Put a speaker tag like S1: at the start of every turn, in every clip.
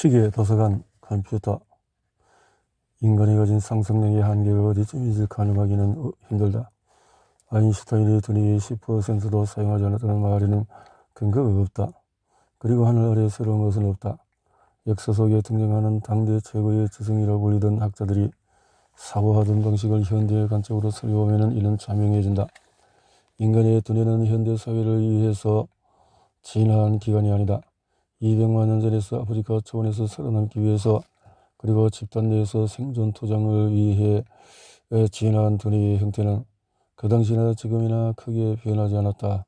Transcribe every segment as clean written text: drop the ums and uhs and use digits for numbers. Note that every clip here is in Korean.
S1: 시계, 도서관, 컴퓨터. 인간이 가진 상상력의 한계가 어디쯤인지 가늠하기는 힘들다. 아인슈타인이 두뇌의 10%도 사용하지 않았다는 말에는 근거가 없다. 그리고 하늘 아래 새로운 것은 없다. 역사 속에 등장하는 당대 최고의 지성이라고 불리던 학자들이 사고하던 방식을 현대의 관점으로 살펴보면 이는 자명해진다. 인간의 두뇌는 현대 사회를 위해서 진화한 기관이 아니다. 200만 년 전에서 아프리카 초원에서 살아남기 위해서 그리고 집단 내에서 생존 토장을 위해 진화한 두뇌의 형태는 그 당시나 지금이나 크게 변하지 않았다.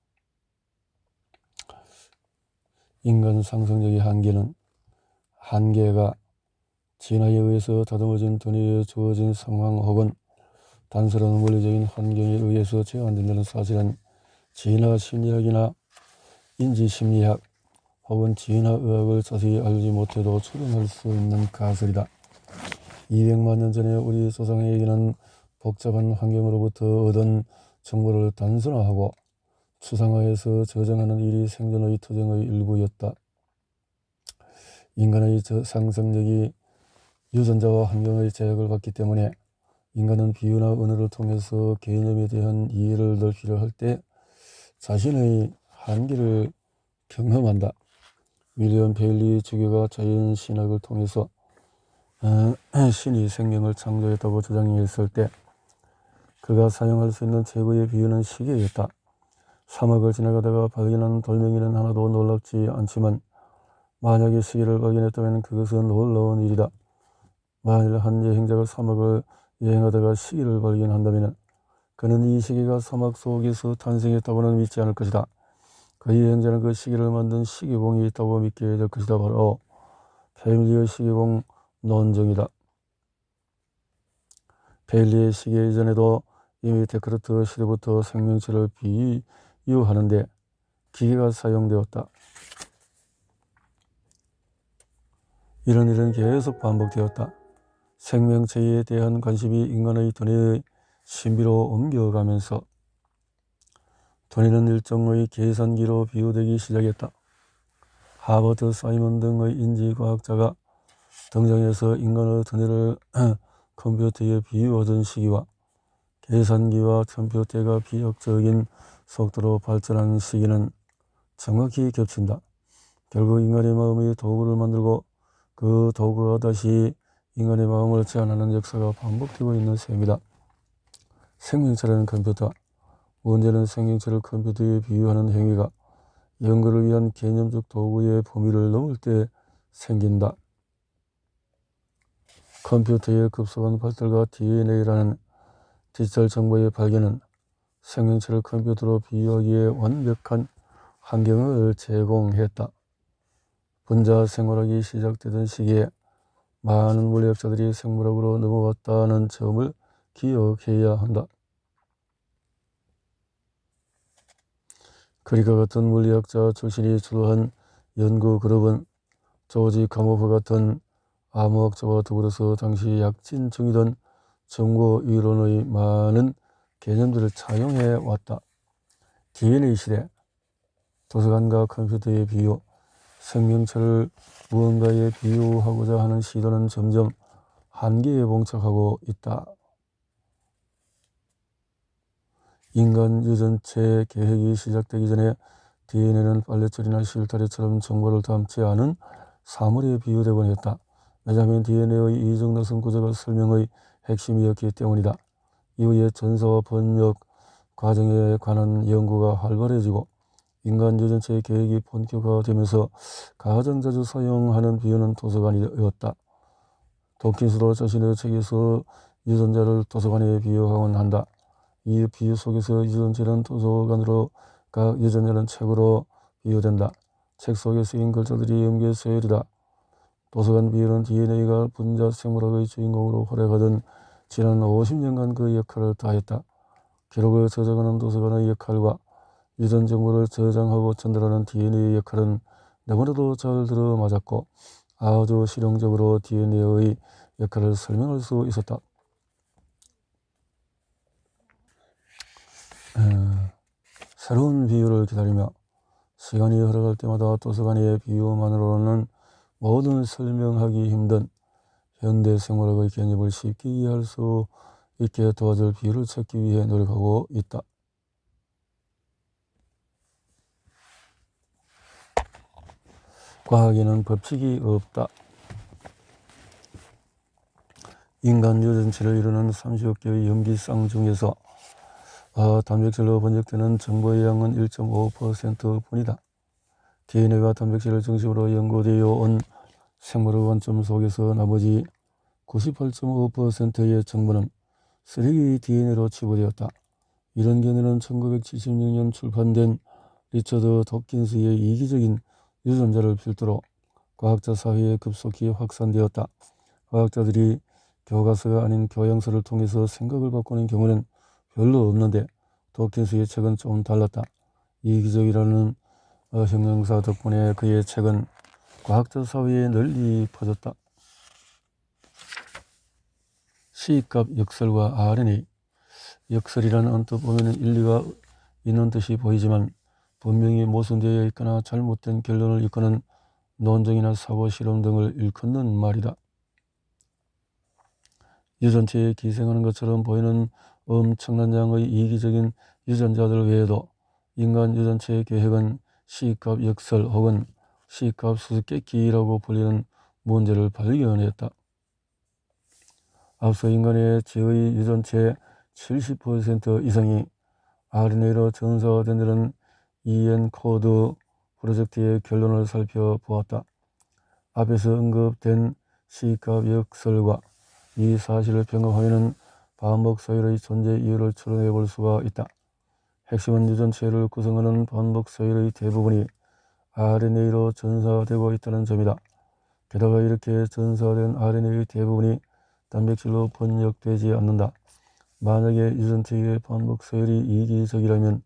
S1: 인간 상상력의 한계가 진화에 의해서 다듬어진 두뇌에 주어진 상황 혹은 단순한 원리적인 환경에 의해서 제한된다는 사실은 진화 심리학이나 인지심리학 혹은 진화의학을 자세히 알지 못해도 추론할 수 있는 가설이다. 200만 년 전에 우리 조상에게는 복잡한 환경으로부터 얻은 정보를 단순화하고 추상화해서 저장하는 일이 생존의 투쟁의 일부였다. 인간의 상상력이 유전자와 환경의 제약을 받기 때문에 인간은 비유나 언어를 통해서 개념에 대한 이해를 넓히려 할 때 자신의 한계를 경험한다. 윌리엄 베일리 주교가 자연신학을 통해서 신이 생명을 창조했다고 주장했을 때 그가 사용할 수 있는 최고의 비유는 시계였다. 사막을 지나가다가 발견한 돌멩이는 하나도 놀랍지 않지만 만약에 시계를 발견했다면 그것은 놀라운 일이다. 만일 한 여행자가 사막을 여행하다가 시계를 발견한다면 그는 이 시계가 사막 속에서 탄생했다고는 믿지 않을 것이다. 그 여행자는 그 시계를 만든 시계공이 있다고 믿게 될 것이다. 바로 베일리의 시계공 논증이다. 베일리의 시계 이전에도 이미 데카르트 시대부터 생명체를 비유하는데 기계가 사용되었다. 이런 일은 계속 반복되었다. 생명체에 대한 관심이 인간의 두뇌의 신비로 옮겨가면서 두뇌는 일종의 계산기로 비유되기 시작했다. 하버트 사이먼 등의 인지과학자가 등장해서 인간의 두뇌를 컴퓨터에 비유하던 시기와 계산기와 컴퓨터가 비약적인 속도로 발전한 시기는 정확히 겹친다. 결국 인간의 마음이 도구를 만들고 그 도구가 다시 인간의 마음을 제한하는 역사가 반복되고 있는 셈이다. 생명체라는 컴퓨터. 문제는 생명체를 컴퓨터에 비유하는 행위가 연구를 위한 개념적 도구의 범위를 넘을 때 생긴다. 컴퓨터의 급속한 발달과 DNA라는 디지털 정보의 발견은 생명체를 컴퓨터로 비유하기에 완벽한 환경을 제공했다. 분자 생활학이 시작되던 시기에 많은 물리학자들이 생물학으로 넘어갔다는 점을 기억해야 한다. 그리과 같은 물리학자 출신이 주도한 연구 그룹은 조지 카모프 같은 암호학자와 더불어서 당시 약진 중이던 정보 이론의 많은 개념들을 차용해 왔다. DNA 시대, 도서관과 컴퓨터의 비유, 생명체를 무언가에 비유하고자 하는 시도는 점점 한계에 봉착하고 있다. 인간 유전체 계획이 시작되기 전에 DNA는 빨래처리나 실타래처럼 정보를 담지 않은 사물에 비유되곤 했다. 왜냐하면 DNA의 이중 나선 구조가 설명의 핵심이었기 때문이다. 이후에 전사와 번역 과정에 관한 연구가 활발해지고 인간 유전체 계획이 본격화되면서 가장 자주 사용하는 비유는 도서관이었다. 도킨스도 자신의 책에서 유전자를 도서관에 비유하곤 한다. 이 비유 속에서 유전체는 도서관으로, 각 유전자는 책으로 비유된다. 책 속에 쓰인 글자들이 영계 서열이다. 도서관 비유는 DNA가 분자 생물학의 주인공으로 활약하던 지난 50년간 그 역할을 다했다. 기록을 저장하는 도서관의 역할과 유전 정보를 저장하고 전달하는 DNA의 역할은 너무나도 잘 들어맞았고 아주 실용적으로 DNA의 역할을 설명할 수 있었다. 새로운 비유를 기다리며 시간이 흘러갈 때마다 도서관의 비유만으로는 모든 설명하기 힘든 현대 생물학의 개념을 쉽게 이해할 수 있게 도와줄 비유를 찾기 위해 노력하고 있다. 과학에는 법칙이 없다. 인간 유전체를 이루는 30억 개의 염기쌍 중에서 단백질로 번역되는 정보의 양은 1.5% 뿐이다. DNA와 단백질을 중심으로 연구되어 온 생물의 관점 속에서 나머지 98.5%의 정보는 쓰레기 DNA로 치부되었다. 이런 견해는 1976년 출판된 리처드 도킨스의 이기적인 유전자를 필두로 과학자 사회에 급속히 확산되었다. 과학자들이 교과서가 아닌 교양서를 통해서 생각을 바꾸는 경우는 별로 없는데 도킨스의 책은 좀 달랐다. 이기적이라는 형용사 덕분에 그의 책은 과학자 사회에 널리 퍼졌다. C값 역설과 RNA. 역설이라는 언뜻 보면 일리가 있는 듯이 보이지만 분명히 모순되어 있거나 잘못된 결론을 이끄는 논쟁이나 사고 실험 등을 일컫는 말이다. 유전체에 기생하는 것처럼 보이는 엄청난 양의 이기적인 유전자들 외에도 인간 유전체의 계획은 C값 역설 혹은 C값 수수께끼라고 불리는 문제를 발견했다. 앞서 인간의 제의 유전체의 70% 이상이 RNA로 전사된 EN코드 프로젝트의 결론을 살펴보았다. 앞에서 언급된 C값 역설과 이 사실을 병합하면 반복 서열의 존재 이유를 추론해 볼 수가 있다. 핵심은 유전체를 구성하는 반복 서열의 대부분이 RNA로 전사되고 있다는 점이다. 게다가 이렇게 전사된 RNA의 대부분이 단백질로 번역되지 않는다. 만약에 유전체의 반복 서열이 이기적이라면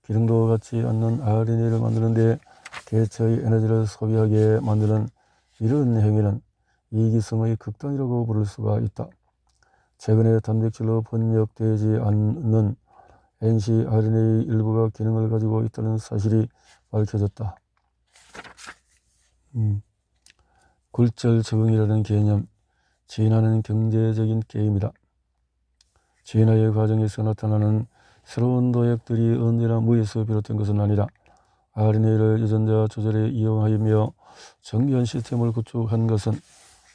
S1: 기능도 같지 않는 RNA를 만드는데 개체의 에너지를 소비하게 만드는 이런 행위는 이기성의 극단이라고 부를 수가 있다. 최근에 단백질로 번역되지 않는 ncRNA 일부가 기능을 가지고 있다는 사실이 밝혀졌다. 굴절 적응이라는 개념. 진화는 경제적인 게임이다. 진화의 과정에서 나타나는 새로운 도약들이 언제나 무에서 비롯된 것은 아니다. RNA를 유전자 조절에 이용하며 정교한 시스템을 구축한 것은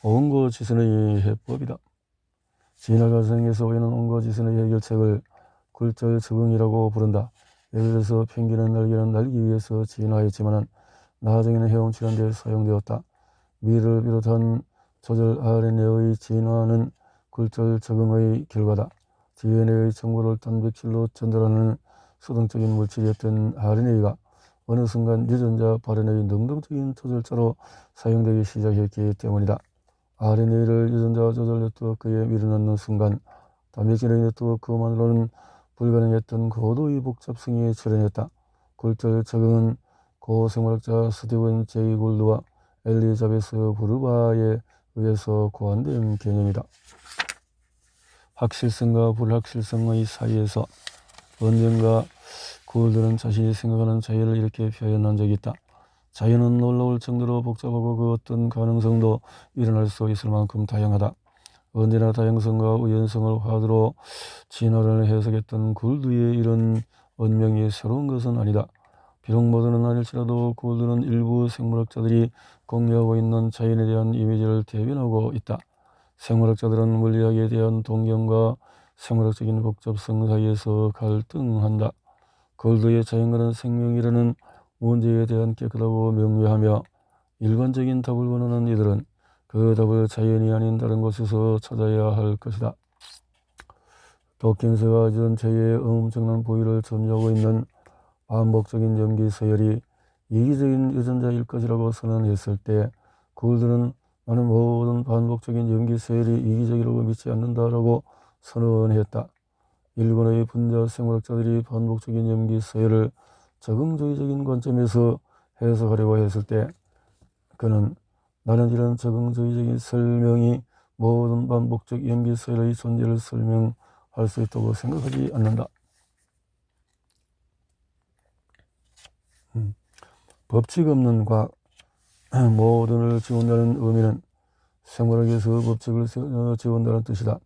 S1: 온거지선의 해법이다. 진화 과정에서 오는 온거지선의 해결책을 굴절 적응이라고 부른다. 예를 들어서 펭귄은 날개는 날기 위해서 진화했지만 나중에는 헤엄치는 데 사용되었다. 미를 비롯한 조절 RNA의 진화는 굴절 적응의 결과다. DNA의 정보를 단백질로 전달하는 수동적인 물질이었던 RNA가 어느 순간 유전자 발현의 능동적인 조절자로 사용되기 시작했기 때문이다. RNA를 유전자 조절 네트워크에 밀어넣는 순간 단백질의 네트워크만으로는 불가능했던 고도의 복잡성이 출현했다. 굴절 적응은 고생물학자 스티븐 제이 골드와 엘리자베스 브루바에 의해서 고안된 개념이다. 확실성과 불확실성의 사이에서 언젠가 골드는 자신이 생각하는 자유를 이렇게 표현한 적이 있다. 자유는 놀라울 정도로 복잡하고 그 어떤 가능성도 일어날 수 있을 만큼 다양하다. 언제나 다양성과 우연성을 화두로 진화를 해석했던 골드의 이런 언명이 새로운 것은 아니다. 비록 모두는 아닐지라도 골드는 일부 생물학자들이 공유하고 있는 자연에 대한 이미지를 대변하고 있다. 생물학자들은 물리학에 대한 동경과 생물학적인 복잡성 사이에서 갈등한다. 골드의 자연과는 생명이라는 문제에 대한 깨끗하고 명료하며 일관적인 답을 원하는 이들은 그 답을 자연이 아닌 다른 곳에서 찾아야 할 것이다. 도킨스가 유전체의 엄청난 부위를 점유하고 있는 반복적인 염기 서열이 이기적인 유전자일 것이라고 선언했을 때 골드는 나는 모든 반복적인 염기 서열이 이기적이라고 믿지 않는다라고 선언했다. 일본의 분자 생물학자들이 반복적인 염기 서열을 적응주의적인 관점에서 해석하려고 했을 때 그는 나는 이런 적응주의적인 설명이 모든 반복적 염기 서열의 존재를 설명할 수 있다고 생각하지 않는다. 법칙 없는 과학. 모든을 지운다는 의미는 생물학에서 법칙을 지운다는 뜻이다.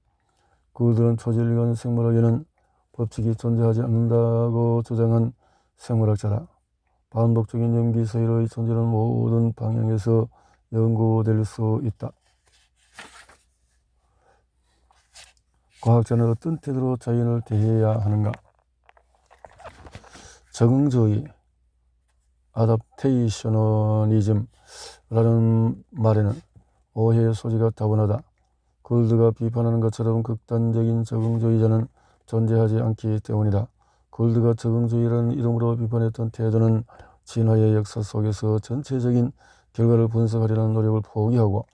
S1: 그들은 초질간 생물학에는 법칙이 존재하지 않는다고 주장한 생물학자다. 반복적인 염기 사이의 존재는 모든 방향에서 연구될 수 있다. 과학자는 어떤 태도로 자연을 대해야 하는가? 적응주의, 아답테이셔널리즘라는 말에는 오해의 소지가 다분하다. 골드가 비판하는 것처럼 극단적인 적응주의자는 존재하지 않기 때문이다. 골드가 적응주의라는 이름으로 비판했던 태도는 진화의 역사 속에서 전체적인 결과를 분석하려는 노력을 포기하고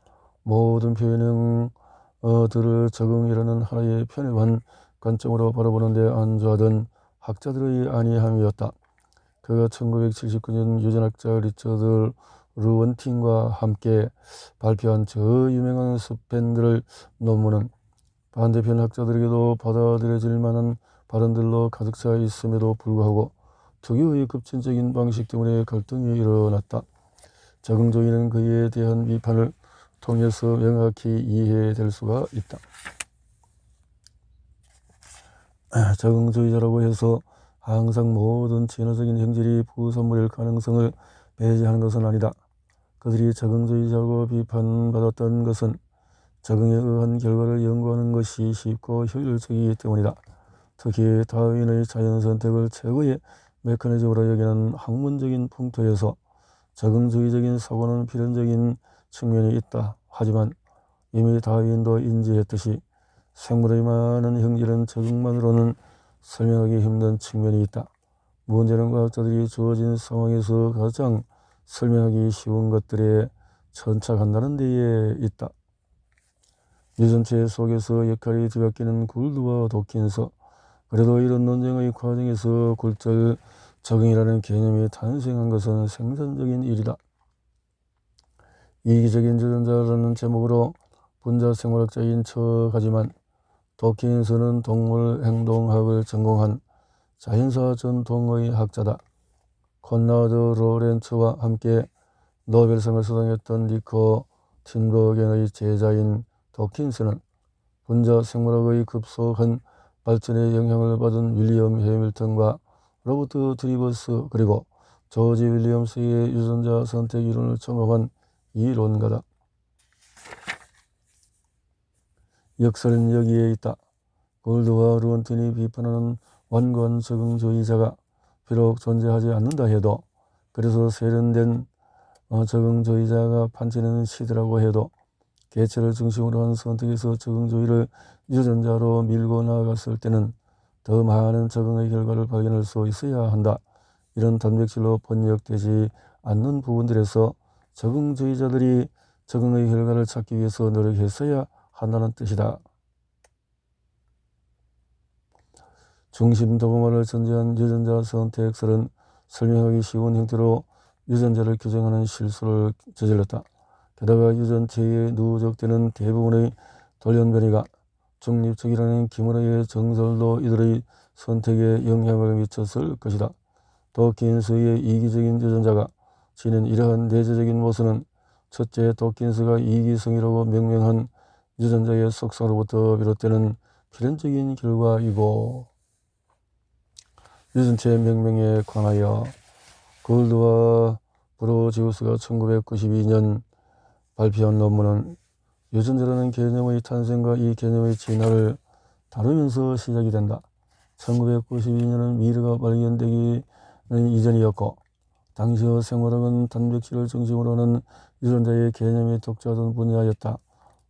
S1: 모든 표현형들을 적응이라는 하나의 편협한 관점으로 바라보는 데 안주하던 학자들의 아니함이었다. 그가 1979년 유전학자 리처드 르원팅과 함께 발표한 저 유명한 스펜들 논문은 반대편 학자들에게도 받아들여질 만한 발언들로 가득 차 있음에도 불구하고 특유의 급진적인 방식 때문에 갈등이 일어났다. 적응주의는 그에 대한 비판을 통해서 명확히 이해될 수가 있다. 적응주의자라고 해서 항상 모든 진화적인 형질이 부산물일 가능성을 배제하는 것은 아니다. 그들이 적응주의자라고 비판받았던 것은 적응에 의한 결과를 연구하는 것이 쉽고 효율적이기 때문이다. 특히 다윈의 자연선택을 최고의 메커니즘으로 여기는 학문적인 풍토에서 적응주의적인 사고는 필연적인 측면이 있다. 하지만 이미 다윈도 인지했듯이 생물의 많은 형질은 적응만으로는 설명하기 힘든 측면이 있다. 문제는 과학자들이 주어진 상황에서 가장 설명하기 쉬운 것들에 천착한다는 데에 있다. 유전체 속에서 역할이 뒤바뀌는 굴드와 도킨스. 그래도 이런 논쟁의 과정에서 굴절 적응이라는 개념이 탄생한 것은 생산적인 일이다. 이기적인 유전자라는 제목으로 분자생물학자인 척하지만 도킨스는 동물행동학을 전공한 자연사 전통의 학자다. 콘라드 로렌츠와 함께 노벨상을 수상했던 니코 틴버겐의 제자인 도킨스는 분자생물학의 급속한 발전에 영향을 받은 윌리엄 해밀턴과 로버트 드리버스 그리고 조지 윌리엄스의 유전자 선택 이론을 총합한 이론가다. 역설은 여기에 있다. 골드와 르원틴이 비판하는 완고한 적응주의자가 비록 존재하지 않는다 해도, 그래서 세련된 적응주의자가 판치는 시대라고 해도 개체를 중심으로 한 선택에서 적응주의를 유전자로 밀고 나아갔을 때는 더 많은 적응의 결과를 발견할 수 있어야 한다. 이런 단백질로 번역되지 않는 부분들에서 적응주의자들이 적응의 결과를 찾기 위해서 노력했어야 한다는 뜻이다. 중심 도구만을 전제한 유전자 선택설은 설명하기 쉬운 형태로 유전자를 규정하는 실수를 저질렀다. 게다가 유전체에 누적되는 대부분의 돌연변이가 중립적이라는 기문의 정설도 이들의 선택에 영향을 미쳤을 것이다. 도킨스의 이기적인 유전자가 지닌 이러한 내재적인 모순은 첫째, 도킨스가 이기성이라고 명명한 유전자의 속성으로부터 비롯되는 필연적인 결과이고, 유전체 명명에 관하여 골드와 브로지우스가 1992년 발표한 논문은 유전자라는 개념의 탄생과 이 개념의 진화를 다루면서 시작이 된다. 1992년은 미르가 발견되기 이전이었고, 당시의 생물학은 단백질을 중심으로 하는 유전자의 개념이 독자던 분야였다.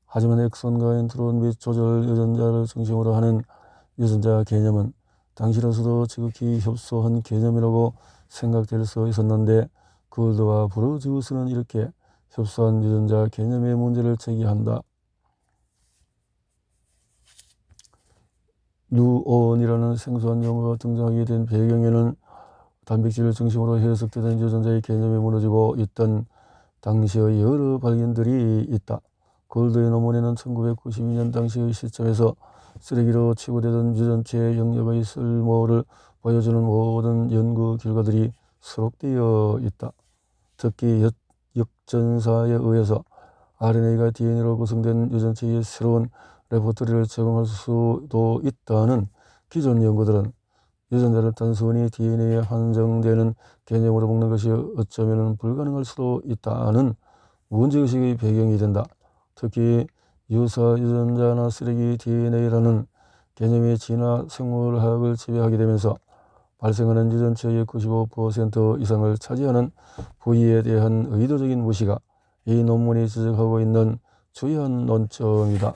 S1: 하지만 엑손과 인트론 및 조절 유전자를 중심으로 하는 유전자 개념은 당시로서도 지극히 협소한 개념이라고 생각될 수 있었는데, 골드와 브로지우스는 이렇게 협소한 유전자 개념의 문제를 제기한다. 누온이라는 생소한 용어가 등장하게 된 배경에는 단백질을 중심으로 해석되던 유전자의 개념이 무너지고 있던 당시의 여러 발견들이 있다. 골드의 논문에는 1992년 당시의 시점에서 쓰레기로 치부되던 유전체의 영역의 쓸모를 보여주는 모든 연구 결과들이 수록되어 있다. 특히 역전사에 의해서 RNA가 DNA로 구성된 유전체의 새로운 레포토리를 제공할 수도 있다는 기존 연구들은 유전자를 단순히 DNA에 한정되는 개념으로 묶는 것이 어쩌면 불가능할 수도 있다는 문제의식의 배경이 된다. 특히 유사 유전자나 쓰레기 DNA라는 개념이 진화 생물학을 지배하게 되면서 발생하는 유전체의 95% 이상을 차지하는 부위에 대한 의도적인 무시가 이 논문이 지적하고 있는 주요한 논점이다.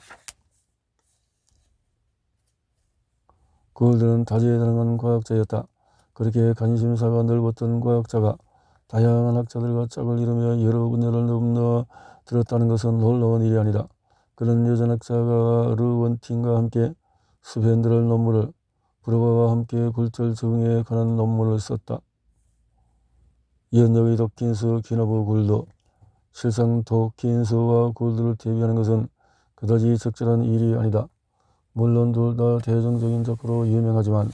S1: 고울드는 다재다능한 과학자였다. 그렇게 관심사가 넓었던 과학자가 다양한 학자들과 짝을 이루며 여러 분야를 넘나들었다는 것은 놀라운 일이 아니다. 그는 유전학자가 르원틴과 함께 스펜드럴 논문을, 브루바와 함께 굴절 적응에 관한 논문을 썼다. 이언덕의 도킨스, 키너브, 굴드. 실상 도킨스와 굴드를 대비하는 것은 그다지 적절한 일이 아니다. 물론 둘 다 대중적인 작가로 유명하지만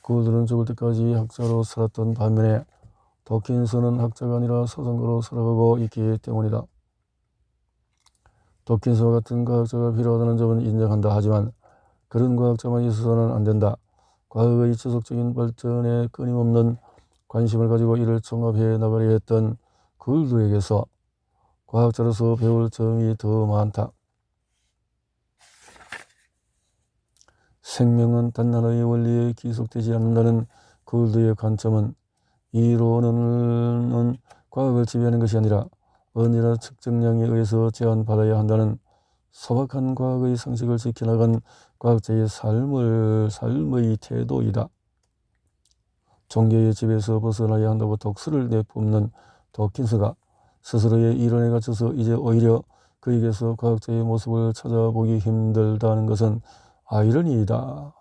S1: 굴드는 죽을 때까지 학자로 살았던 반면에 도킨스는 학자가 아니라 서성가로 살아가고 있기 때문이다. 도킨스와 같은 과학자가 필요하다는 점은 인정한다. 하지만 그런 과학자만 있어서는 안 된다. 과학의 지속적인 발전에 끊임없는 관심을 가지고 이를 종합해 나가려 했던 굴드에게서 과학자로서 배울 점이 더 많다. 생명은 단 하나의 원리에 기속되지 않는다는 굴드의 관점은 이론은 과학을 지배하는 것이 아니라 언제나 측정량에 의해서 제한받아야 한다는 소박한 과학의 상식을 지켜나간 과학자의 삶의 태도이다. 종교의 집에서 벗어나야 한다고 독수를 내뿜는 도킨스가 스스로의 이론에 갇혀서 이제 오히려 그에게서 과학자의 모습을 찾아보기 힘들다는 것은 아이러니이다.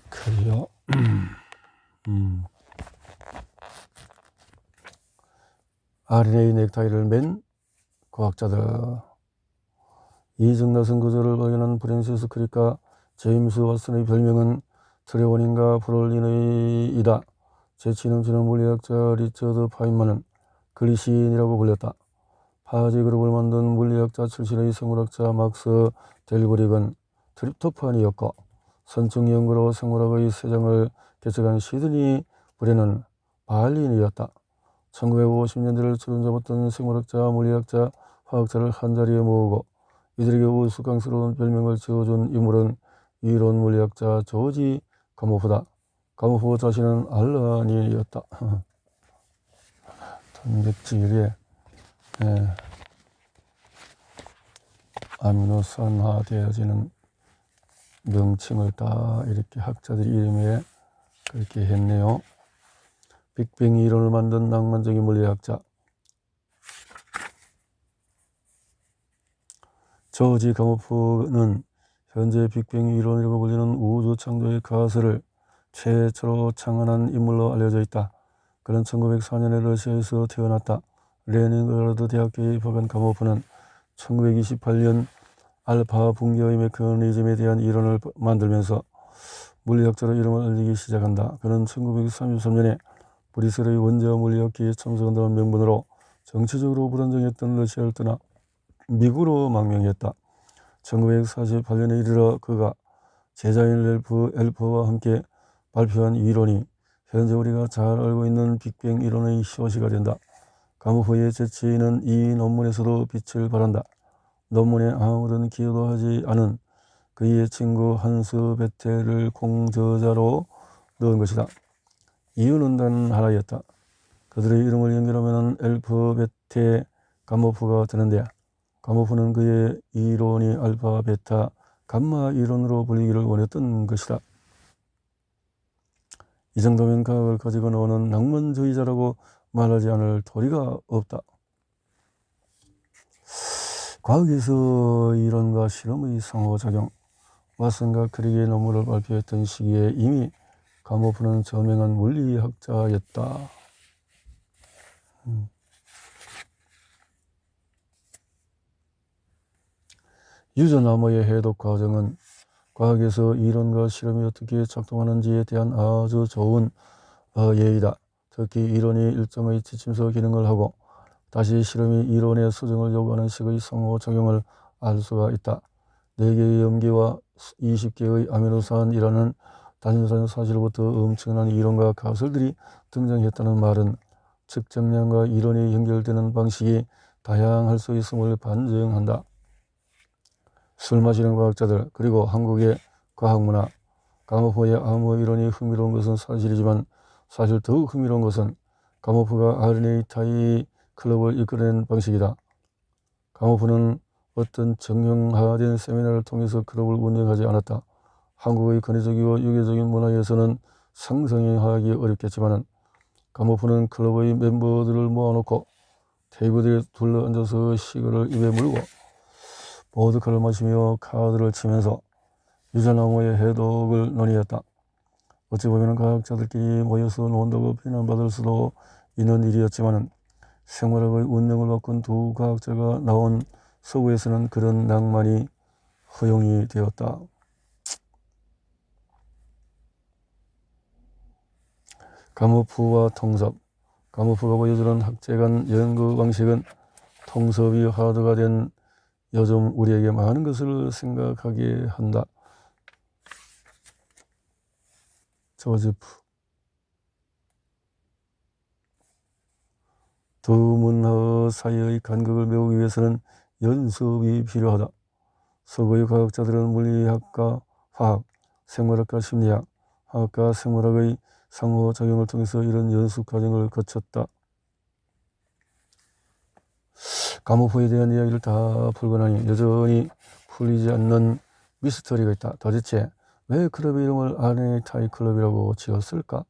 S1: 그래요. RNA 넥타이를 맨 과학자들. 이중나선 구조를 발견한 프랜시스 크릭과 제임스 왓슨의 별명은 트레본인과 프롤린이다. 재치 넘치는 물리학자 리처드 파인만은 글리신이라고 불렸다. 파지 그룹을 만든 물리학자 출신의 생물학자 막스 델브릭은 트립토판이었고, 선충 연구로 생물학의 세장을 개척한 시드니 브레는 발린이었다. 1950년대를 주름잡았던 생물학자, 물리학자, 화학자를 한자리에 모으고 이들에게 우스꽝스러운 별명을 지어준 인물은 이론 물리학자 조지 가모프다. 가모프 자신은 알란이었다. 단백질에 아미노산화되어지는 명칭을 다 이렇게 학자들 이름에 그렇게 했네요. 빅뱅 이론을 만든 낭만적인 물리학자 조지 가모프는 현재 빅뱅 이론이라고 불리는 우주 창조의 가설을 최초로 창안한 인물로 알려져 있다. 그는 1904년에 러시아에서 태어났다. 레닌그라드 대학교에 입학한 가모프는 1928년 알파 붕괴의 메커니즘에 대한 이론을 만들면서 물리학자로 이름을 알리기 시작한다. 그는 1933년에 브리셀의 원자 물리학회에 참석한다는 명분으로 정치적으로 불안정했던 러시아를 떠나 미국으로 망명했다. 1948년에 이르러 그가 제자인 엘퍼와 함께 발표한 이론이 현재 우리가 잘 알고 있는 빅뱅 이론의 시초시가 된다. 가모프의 재치는 이 논문에서도 빛을 발한다. 논문에 아무런 기여도 하지 않은 그의 친구 한스 베텔을 공저자로 넣은 것이다. 이유는 단 하나였다. 그들의 이름을 연결하면 엘프, 베테, 가모프가 되는데 가모프는 그의 이론이 알파, 베타, 감마 이론으로 불리기를 원했던 것이다. 이 정도면 과학을 가지고 나오는 낭만주의자라고 말하지 않을 도리가 없다. 과학에서 이론과 실험의 상호작용, 왓슨과 크릭의 논문을 발표했던 시기에 이미 가모프는 저명한 물리학자였다. 유전암호의 해독 과정은 과학에서 이론과 실험이 어떻게 작동하는지에 대한 아주 좋은 예이다. 특히 이론이 일정의 지침서 기능을 하고 다시 실험이 이론의 수정을 요구하는 식의 상호작용을 알 수가 있다. 4개의 염기와 20개의 아미노산이라는 단순한 사실로부터 엄청난 이론과 가설들이 등장했다는 말은 측정량과 이론이 연결되는 방식이 다양할 수 있음을 반증한다. 술 마시는 과학자들 그리고 한국의 과학문화, 가모프의 암호 이론이 흥미로운 것은 사실이지만 사실 더욱 흥미로운 것은 가모프가 RNA 타이 클럽을 이끌어낸 방식이다. 가모프는 어떤 정형화된 세미나를 통해서 클럽을 운영하지 않았다. 한국의 근위적이고 유교적인 문화에서는 상상하기 어렵겠지만 가모프는 클럽의 멤버들을 모아놓고 테이블에 둘러앉아서 시거를 입에 물고 보드카를 마시며 카드를 치면서 유자나무의 해독을 논의했다. 어찌 보면 과학자들끼리 모여서 논다고 비난받을 수도 있는 일이었지만 생물학의 운명을 바꾼 두 과학자가 나온 서구에서는 그런 낭만이 허용이 되었다. 가모프와 통섭. 가모프가 보여주는 학제간 연구 방식은 통섭이 하드가 된 요즘 우리에게 많은 것을 생각하게 한다. 조제프. 두 문화 사이의 간극을 메우기 위해서는 연습이 필요하다. 서구의 과학자들은 물리학과 화학, 생물학과 심리학, 화학과 생물학의 상호작용을 통해서 이런 연습 과정을 거쳤다. 가모프에 대한 이야기를 다 풀고 나니 여전히 풀리지 않는 미스터리가 있다. 도대체 왜 클럽의 이름을 RNA 타이 클럽이라고 지었을까?